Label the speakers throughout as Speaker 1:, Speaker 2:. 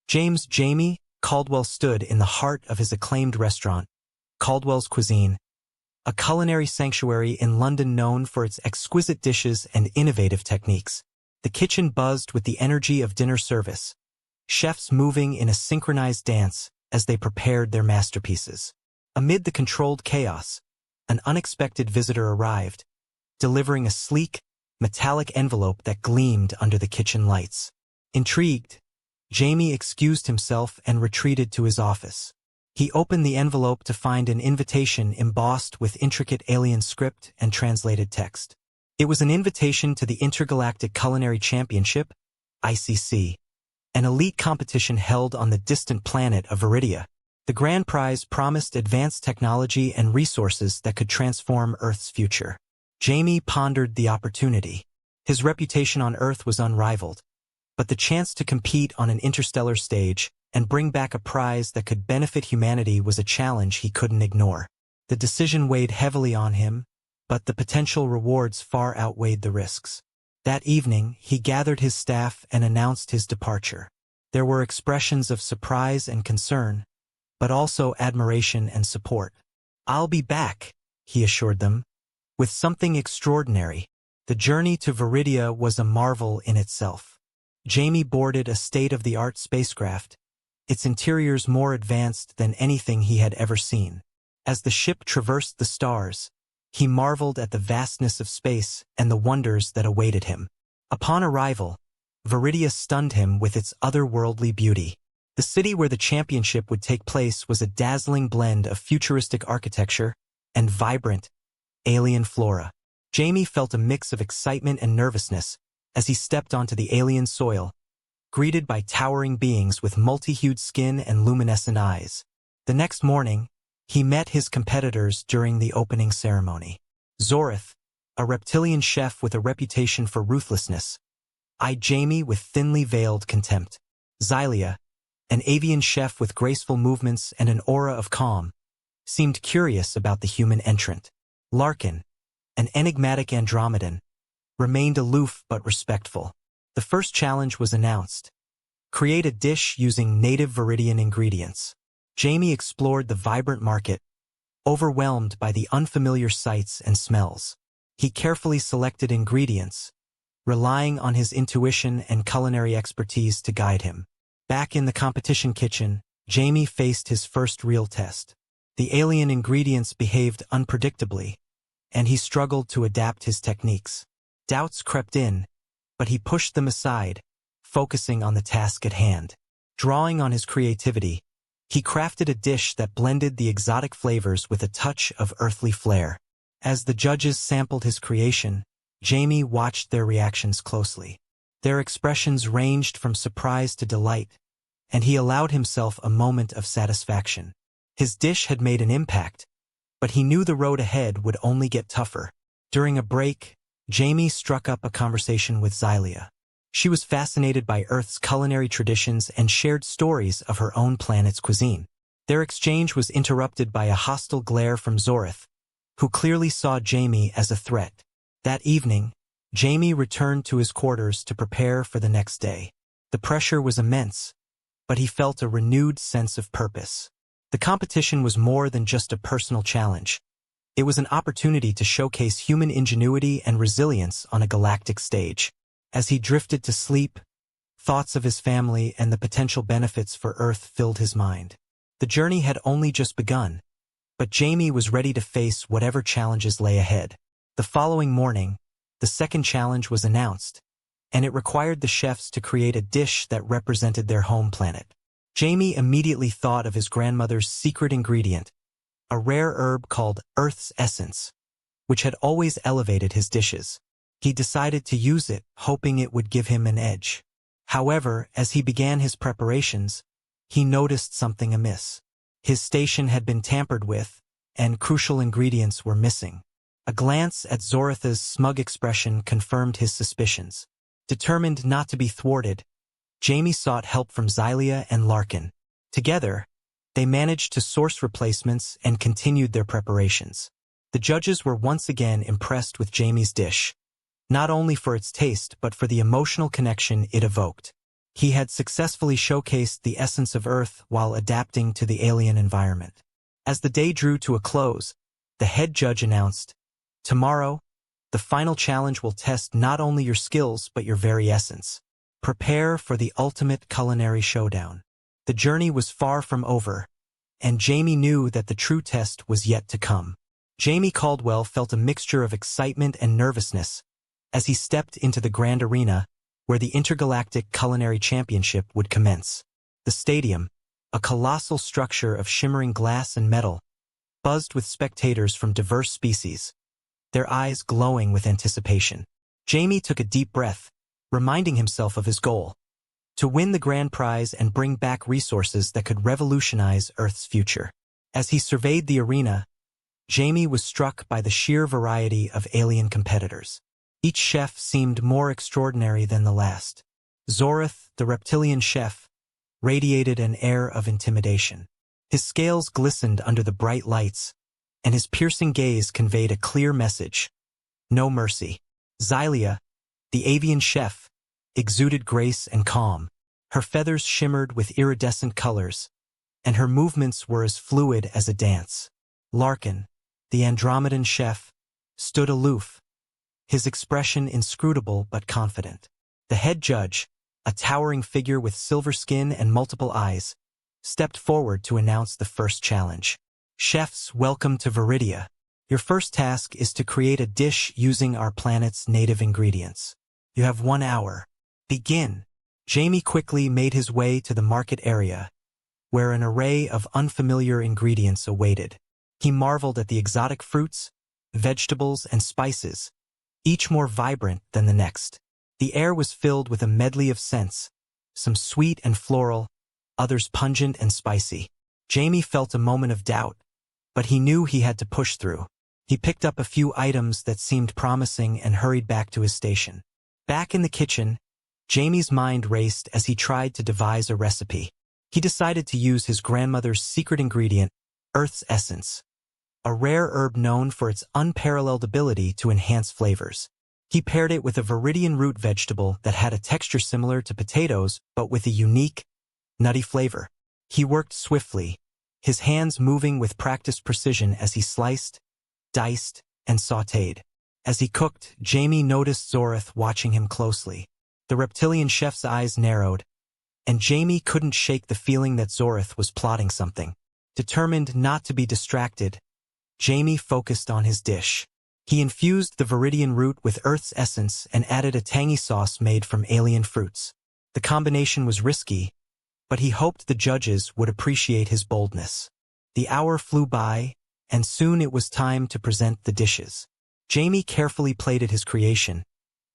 Speaker 1: Jamie Caldwell stood in the heart of his acclaimed restaurant, Caldwell's Cuisine, a culinary sanctuary in London known for its exquisite dishes and innovative techniques. The kitchen buzzed with the energy of dinner service, chefs moving in a synchronized dance as they prepared their masterpieces. Amid the controlled chaos, an unexpected visitor arrived, delivering a sleek, metallic envelope that gleamed under the kitchen lights. Intrigued, Jamie excused himself and retreated to his office. He opened the envelope to find an invitation embossed with intricate alien script and translated text. It was an invitation to the Intergalactic Culinary Championship, ICC, an elite competition held on the distant planet of Viridia. The grand prize promised advanced technology and resources that could transform Earth's future. Jamie pondered the opportunity. His reputation on Earth was unrivaled, but the chance to compete on an interstellar stage and bring back a prize that could benefit humanity was a challenge he couldn't ignore. The decision weighed heavily on him, but the potential rewards far outweighed the risks. That evening, he gathered his staff and announced his departure. There were expressions of surprise and concern, but also admiration and support. "I'll be back," he assured them, "with something extraordinary." The journey to Viridia was a marvel in itself. Jamie boarded a state-of-the-art spacecraft, its interiors more advanced than anything he had ever seen. As the ship traversed the stars, he marveled at the vastness of space and the wonders that awaited him. Upon arrival, Viridia stunned him with its otherworldly beauty. The city where the championship would take place was a dazzling blend of futuristic architecture and vibrant, alien flora. Jamie felt a mix of excitement and nervousness as he stepped onto the alien soil, greeted by towering beings with multi-hued skin and luminescent eyes. The next morning, he met his competitors during the opening ceremony. Zorith, a reptilian chef with a reputation for ruthlessness, eyed Jamie with thinly veiled contempt. Xylia, an avian chef with graceful movements and an aura of calm, seemed curious about the human entrant. Larkin, an enigmatic Andromedan, remained aloof but respectful. The first challenge was announced: create a dish using native Viridian ingredients. Jamie explored the vibrant market, overwhelmed by the unfamiliar sights and smells. He carefully selected ingredients, relying on his intuition and culinary expertise to guide him. Back in the competition kitchen, Jamie faced his first real test. The alien ingredients behaved unpredictably, and he struggled to adapt his techniques. Doubts crept in, but he pushed them aside, focusing on the task at hand. Drawing on his creativity, he crafted a dish that blended the exotic flavors with a touch of earthly flair. As the judges sampled his creation, Jamie watched their reactions closely. Their expressions ranged from surprise to delight, and he allowed himself a moment of satisfaction. His dish had made an impact, but he knew the road ahead would only get tougher. During a break, Jamie struck up a conversation with Xylia. She was fascinated by Earth's culinary traditions and shared stories of her own planet's cuisine. Their exchange was interrupted by a hostile glare from Zorith, who clearly saw Jamie as a threat. That evening, Jamie returned to his quarters to prepare for the next day. The pressure was immense, but he felt a renewed sense of purpose. The competition was more than just a personal challenge. It was an opportunity to showcase human ingenuity and resilience on a galactic stage. As he drifted to sleep, thoughts of his family and the potential benefits for Earth filled his mind. The journey had only just begun, but Jamie was ready to face whatever challenges lay ahead. The following morning, the second challenge was announced, and it required the chefs to create a dish that represented their home planet. Jamie immediately thought of his grandmother's secret ingredient, a rare herb called Earth's Essence, which had always elevated his dishes. He decided to use it, hoping it would give him an edge. However, as he began his preparations, he noticed something amiss. His station had been tampered with, and crucial ingredients were missing. A glance at Zoritha's smug expression confirmed his suspicions. Determined not to be thwarted, Jamie sought help from Xylia and Larkin. Together, they managed to source replacements and continued their preparations. The judges were once again impressed with Jamie's dish, not only for its taste but for the emotional connection it evoked. He had successfully showcased the essence of Earth while adapting to the alien environment. As the day drew to a close, the head judge announced, "Tomorrow, the final challenge will test not only your skills but your very essence. Prepare for the ultimate culinary showdown." The journey was far from over, and Jamie knew that the true test was yet to come. Jamie Caldwell felt a mixture of excitement and nervousness as he stepped into the grand arena where the Intergalactic Culinary Championship would commence. The stadium, a colossal structure of shimmering glass and metal, buzzed with spectators from diverse species, their eyes glowing with anticipation. Jamie took a deep breath, reminding himself of his goal: to win the grand prize and bring back resources that could revolutionize Earth's future. As he surveyed the arena, Jamie was struck by the sheer variety of alien competitors. Each chef seemed more extraordinary than the last. Zorath, the reptilian chef, radiated an air of intimidation. His scales glistened under the bright lights, and his piercing gaze conveyed a clear message: no mercy. Xylia, the avian chef, exuded grace and calm. Her feathers shimmered with iridescent colors, and her movements were as fluid as a dance. Larkin, the Andromedan chef, stood aloof, his expression inscrutable but confident. The head judge, a towering figure with silver skin and multiple eyes, stepped forward to announce the first challenge. "Chefs, welcome to Viridia. Your first task is to create a dish using our planet's native ingredients. You have 1 hour. Begin." Jamie quickly made his way to the market area, where an array of unfamiliar ingredients awaited. He marveled at the exotic fruits, vegetables, and spices, each more vibrant than the next. The air was filled with a medley of scents, some sweet and floral, others pungent and spicy. Jamie felt a moment of doubt, but he knew he had to push through. He picked up a few items that seemed promising and hurried back to his station. Back in the kitchen, Jamie's mind raced as he tried to devise a recipe. He decided to use his grandmother's secret ingredient, Earth's essence, a rare herb known for its unparalleled ability to enhance flavors. He paired it with a viridian root vegetable that had a texture similar to potatoes but with a unique, nutty flavor. He worked swiftly, his hands moving with practiced precision as he sliced, diced, and sautéed. As he cooked, Jamie noticed Zorath watching him closely. The reptilian chef's eyes narrowed, and Jamie couldn't shake the feeling that Zorath was plotting something. Determined not to be distracted, Jamie focused on his dish. He infused the viridian root with Earth's essence and added a tangy sauce made from alien fruits. The combination was risky, but he hoped the judges would appreciate his boldness. The hour flew by, and soon it was time to present the dishes. Jamie carefully plated his creation,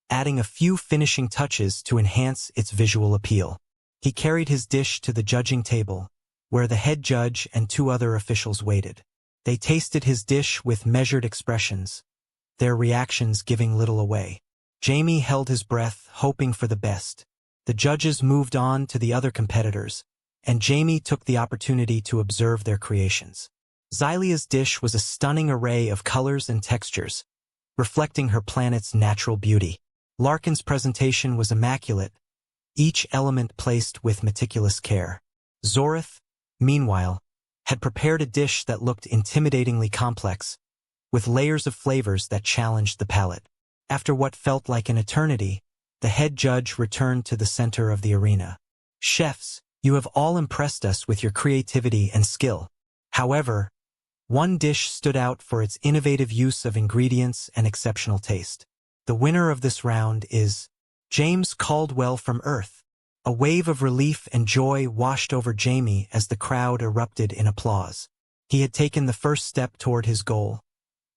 Speaker 1: adding a few finishing touches to enhance its visual appeal. He carried his dish to the judging table, where the head judge and 2 other officials waited. They tasted his dish with measured expressions, their reactions giving little away. Jamie held his breath, hoping for the best. The judges moved on to the other competitors, and Jamie took the opportunity to observe their creations. Xylia's dish was a stunning array of colors and textures, reflecting her planet's natural beauty. Larkin's presentation was immaculate, each element placed with meticulous care. Zorath, meanwhile, had prepared a dish that looked intimidatingly complex, with layers of flavors that challenged the palate. After what felt like an eternity, the head judge returned to the center of the arena. "Chefs, you have all impressed us with your creativity and skill. However, one dish stood out for its innovative use of ingredients and exceptional taste. The winner of this round is James Caldwell from Earth." A wave of relief and joy washed over Jamie as the crowd erupted in applause. He had taken the first step toward his goal,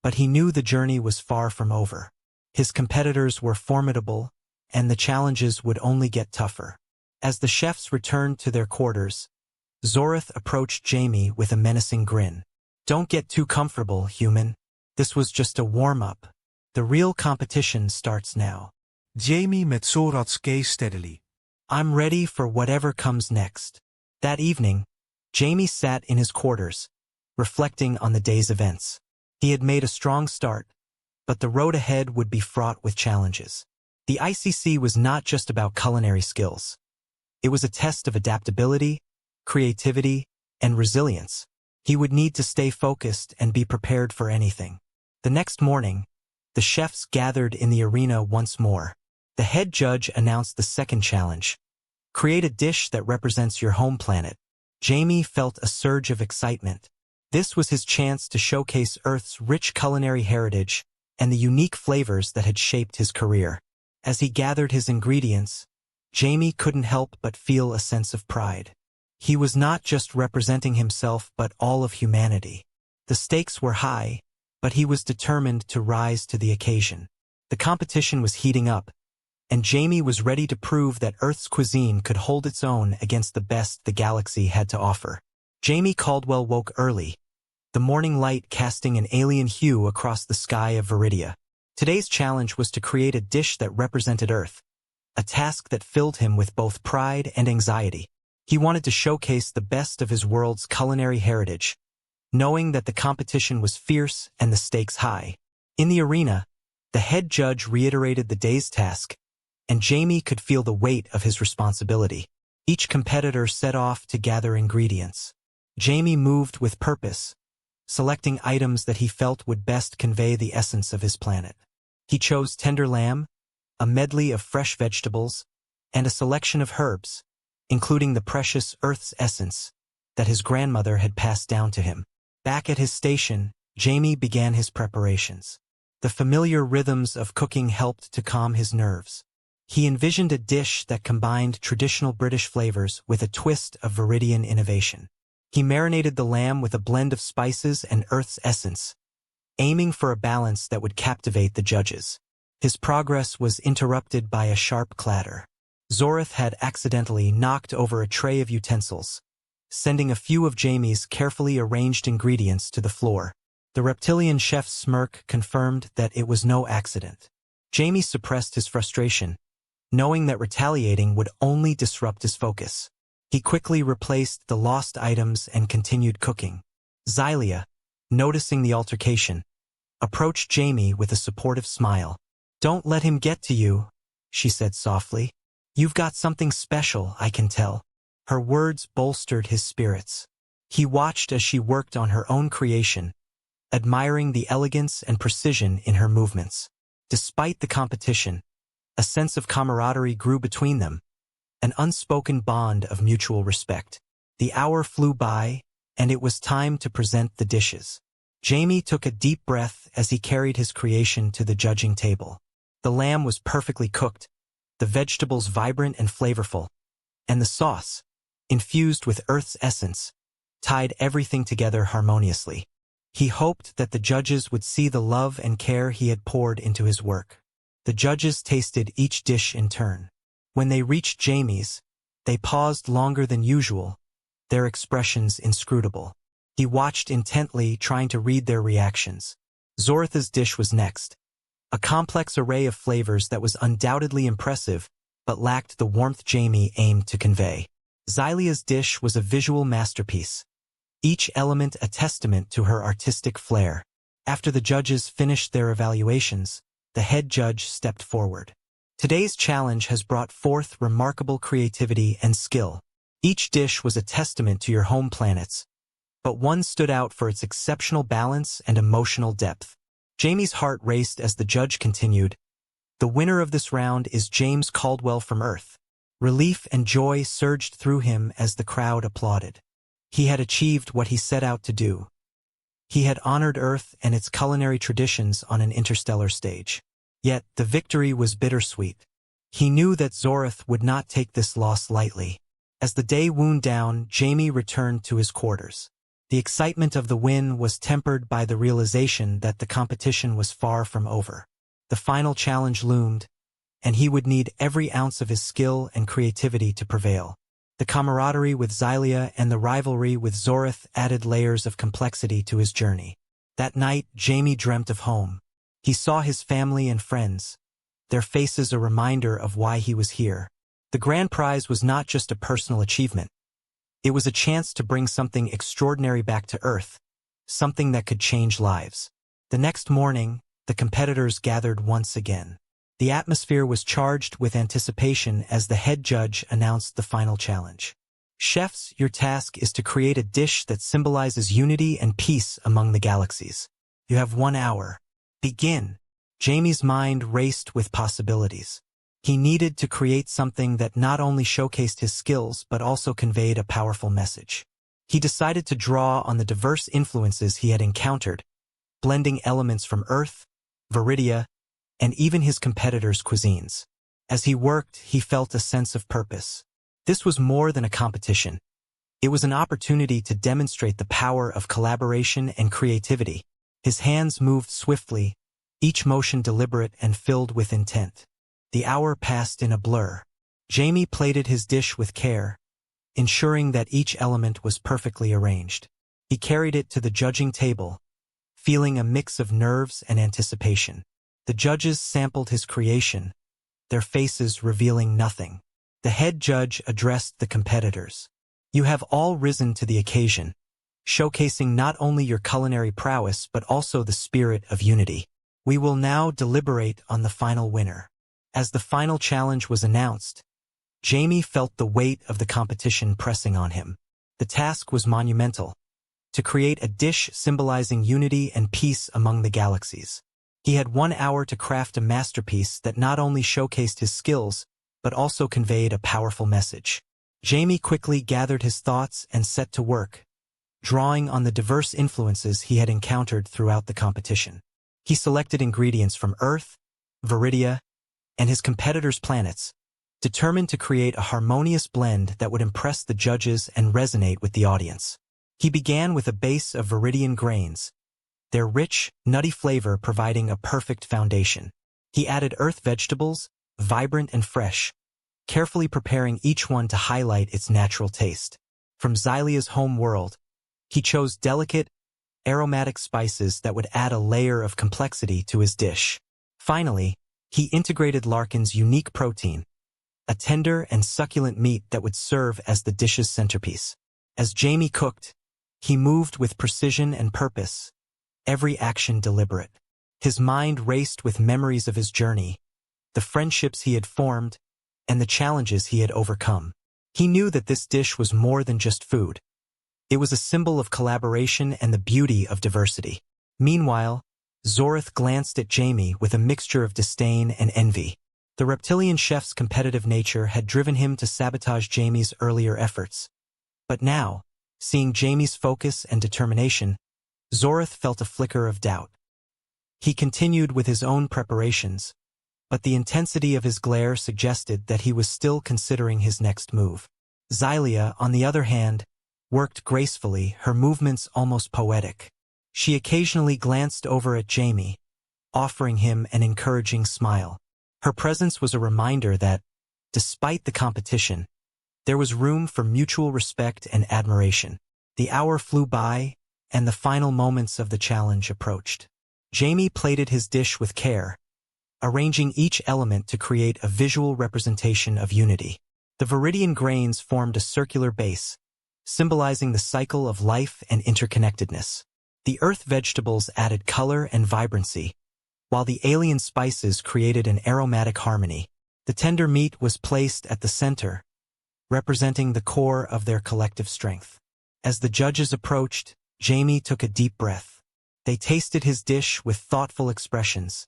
Speaker 1: but he knew the journey was far from over. His competitors were formidable, and the challenges would only get tougher. As the chefs returned to their quarters, Zorath approached Jamie with a menacing grin. "Don't get too comfortable, human. This was just a warm-up. The real competition starts now."
Speaker 2: Jamie met Zorath's gaze steadily.
Speaker 1: "I'm ready for whatever comes next." That evening, Jamie sat in his quarters, reflecting on the day's events. He had made a strong start, but the road ahead would be fraught with challenges. The ICC was not just about culinary skills. It was a test of adaptability, creativity, and resilience. He would need to stay focused and be prepared for anything. The next morning, the chefs gathered in the arena once more. The head judge announced the second challenge. Create a dish that represents your home planet. Jamie felt a surge of excitement. This was his chance to showcase Earth's rich culinary heritage and the unique flavors that had shaped his career. As he gathered his ingredients, Jamie couldn't help but feel a sense of pride. He was not just representing himself but all of humanity. The stakes were high, but he was determined to rise to the occasion. The competition was heating up, and Jamie was ready to prove that Earth's cuisine could hold its own against the best the galaxy had to offer. Jamie Caldwell woke early, the morning light casting an alien hue across the sky of Viridia. Today's challenge was to create a dish that represented Earth, a task that filled him with both pride and anxiety. He wanted to showcase the best of his world's culinary heritage, knowing that the competition was fierce and the stakes high. In the arena, the head judge reiterated the day's task, and Jamie could feel the weight of his responsibility. Each competitor set off to gather ingredients. Jamie moved with purpose, selecting items that he felt would best convey the essence of his planet. He chose tender lamb, a medley of fresh vegetables, and a selection of herbs, including the precious Earth's essence that his grandmother had passed down to him. Back at his station, Jamie began his preparations. The familiar rhythms of cooking helped to calm his nerves. He envisioned a dish that combined traditional British flavors with a twist of Viridian innovation. He marinated the lamb with a blend of spices and Earth's essence, aiming for a balance that would captivate the judges. His progress was interrupted by a sharp clatter. Zorith had accidentally knocked over a tray of utensils, sending a few of Jamie's carefully arranged ingredients to the floor. The reptilian chef's smirk confirmed that it was no accident. Jamie suppressed his frustration, knowing that retaliating would only disrupt his focus. He quickly replaced the lost items and continued cooking. Xylia, noticing the altercation, approached Jamie with a supportive smile. "Don't let him get to you," she said softly. "You've got something special, I can tell." Her words bolstered his spirits. He watched as she worked on her own creation, admiring the elegance and precision in her movements. Despite the competition, a sense of camaraderie grew between them, an unspoken bond of mutual respect. The hour flew by, and it was time to present the dishes. Jamie took a deep breath as he carried his creation to the judging table. The lamb was perfectly cooked, the vegetables vibrant and flavorful, and the sauce, infused with Earth's essence, tied everything together harmoniously. He hoped that the judges would see the love and care he had poured into his work. The judges tasted each dish in turn. When they reached Jamie's, they paused longer than usual, their expressions inscrutable. He watched intently, trying to read their reactions. Zoritha's dish was next, a complex array of flavors that was undoubtedly impressive, but lacked the warmth Jamie aimed to convey. Xylia's dish was a visual masterpiece, each element a testament to her artistic flair. After the judges finished their evaluations, the head judge stepped forward. "Today's challenge has brought forth remarkable creativity and skill. Each dish was a testament to your home planets, but one stood out for its exceptional balance and emotional depth." Jamie's heart raced as the judge continued, "The winner of this round is James Caldwell from Earth." Relief and joy surged through him as the crowd applauded. He had achieved what he set out to do. He had honored Earth and its culinary traditions on an interstellar stage. Yet the victory was bittersweet. He knew that Zorith would not take this loss lightly. As the day wound down, Jamie returned to his quarters. The excitement of the win was tempered by the realization that the competition was far from over. The final challenge loomed, and he would need every ounce of his skill and creativity to prevail. The camaraderie with Xylia and the rivalry with Zorith added layers of complexity to his journey. That night, Jamie dreamt of home. He saw his family and friends, their faces a reminder of why he was here. The grand prize was not just a personal achievement. It was a chance to bring something extraordinary back to Earth, something that could change lives. The next morning, the competitors gathered once again. The atmosphere was charged with anticipation as the head judge announced the final challenge. Chefs, your task is to create a dish that symbolizes unity and peace among the galaxies. You have 1 hour. Begin. Jamie's mind raced with possibilities. He needed to create something that not only showcased his skills but also conveyed a powerful message. He decided to draw on the diverse influences he had encountered, blending elements from Earth, Viridia, and even his competitors' cuisines. As he worked, he felt a sense of purpose. This was more than a competition. It was an opportunity to demonstrate the power of collaboration and creativity. His hands moved swiftly, each motion deliberate and filled with intent. The hour passed in a blur. Jamie plated his dish with care, ensuring that each element was perfectly arranged. He carried it to the judging table, feeling a mix of nerves and anticipation. The judges sampled his creation, their faces revealing nothing. The head judge addressed the competitors. You have all risen to the occasion, showcasing not only your culinary prowess but also the spirit of unity. We will now deliberate on the final winner. As the final challenge was announced, Jamie felt the weight of the competition pressing on him. The task was monumental: to create a dish symbolizing unity and peace among the galaxies. He had 1 hour to craft a masterpiece that not only showcased his skills, but also conveyed a powerful message. Jamie quickly gathered his thoughts and set to work, drawing on the diverse influences he had encountered throughout the competition. He selected ingredients from Earth, Viridia, and his competitors' planets, determined to create a harmonious blend that would impress the judges and resonate with the audience. He began with a base of Viridian grains, their rich, nutty flavor providing a perfect foundation. He added Earth vegetables, vibrant and fresh, carefully preparing each one to highlight its natural taste. From Xylia's home world, he chose delicate, aromatic spices that would add a layer of complexity to his dish. Finally, he integrated Larkin's unique protein, a tender and succulent meat that would serve as the dish's centerpiece. As Jamie cooked, he moved with precision and purpose, every action deliberate. His mind raced with memories of his journey, the friendships he had formed, and the challenges he had overcome. He knew that this dish was more than just food. It was a symbol of collaboration and the beauty of diversity. Meanwhile, Zorith glanced at Jamie with a mixture of disdain and envy. The reptilian chef's competitive nature had driven him to sabotage Jamie's earlier efforts. But now, seeing Jamie's focus and determination, Zorith felt a flicker of doubt. He continued with his own preparations, but the intensity of his glare suggested that he was still considering his next move. Xylia, on the other hand, worked gracefully, her movements almost poetic. She occasionally glanced over at Jamie, offering him an encouraging smile. Her presence was a reminder that, despite the competition, there was room for mutual respect and admiration. The hour flew by, and the final moments of the challenge approached. Jamie plated his dish with care, arranging each element to create a visual representation of unity. The Viridian grains formed a circular base, symbolizing the cycle of life and interconnectedness. The Earth vegetables added color and vibrancy, while the alien spices created an aromatic harmony. The tender meat was placed at the center, representing the core of their collective strength. As the judges approached, Jamie took a deep breath. They tasted his dish with thoughtful expressions,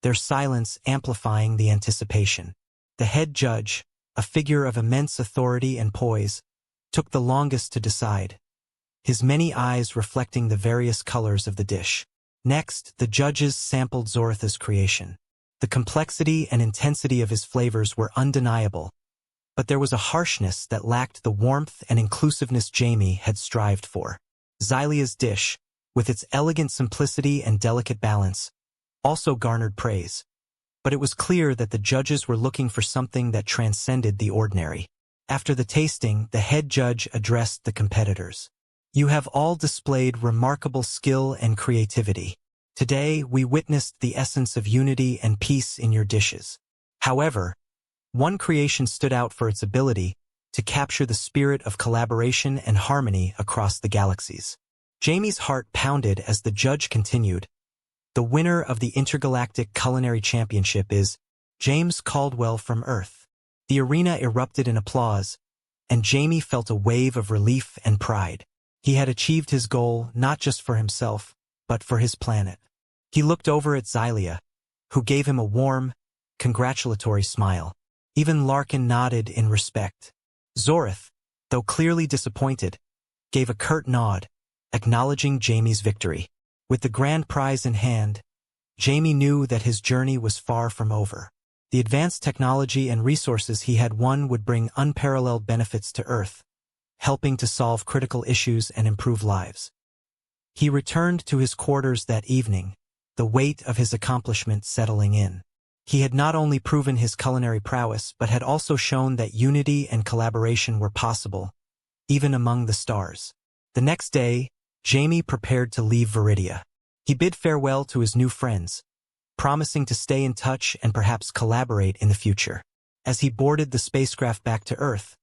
Speaker 1: their silence amplifying the anticipation. The head judge, a figure of immense authority and poise, took the longest to decide, his many eyes reflecting the various colors of the dish. Next, the judges sampled Zorith's creation. The complexity and intensity of his flavors were undeniable, but there was a harshness that lacked the warmth and inclusiveness Jamie had strived for. Xylia's dish, with its elegant simplicity and delicate balance, also garnered praise, but it was clear that the judges were looking for something that transcended the ordinary. After the tasting, the head judge addressed the competitors. You have all displayed remarkable skill and creativity. Today, we witnessed the essence of unity and peace in your dishes. However, one creation stood out for its ability to capture the spirit of collaboration and harmony across the galaxies. Jamie's heart pounded as the judge continued. The winner of the Intergalactic Culinary Championship is James Caldwell from Earth. The arena erupted in applause, and Jamie felt a wave of relief and pride. He had achieved his goal not just for himself, but for his planet. He looked over at Xylia, who gave him a warm, congratulatory smile. Even Larkin nodded in respect. Zorith, though clearly disappointed, gave a curt nod, acknowledging Jamie's victory. With the grand prize in hand, Jamie knew that his journey was far from over. The advanced technology and resources he had won would bring unparalleled benefits to Earth, helping to solve critical issues and improve lives. He returned to his quarters that evening, the weight of his accomplishment settling in. He had not only proven his culinary prowess but had also shown that unity and collaboration were possible, even among the stars. The next day, Jamie prepared to leave Viridia. He bid farewell to his new friends, promising to stay in touch and perhaps collaborate in the future. As he boarded the spacecraft back to Earth,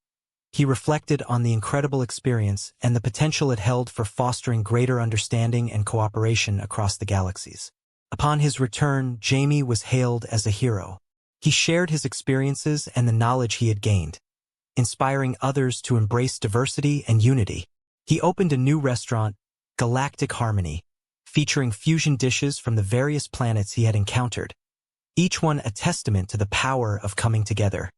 Speaker 1: he reflected on the incredible experience and the potential it held for fostering greater understanding and cooperation across the galaxies. Upon his return, Jamie was hailed as a hero. He shared his experiences and the knowledge he had gained, inspiring others to embrace diversity and unity. He opened a new restaurant, Galactic Harmony, featuring fusion dishes from the various planets he had encountered, each one a testament to the power of coming together.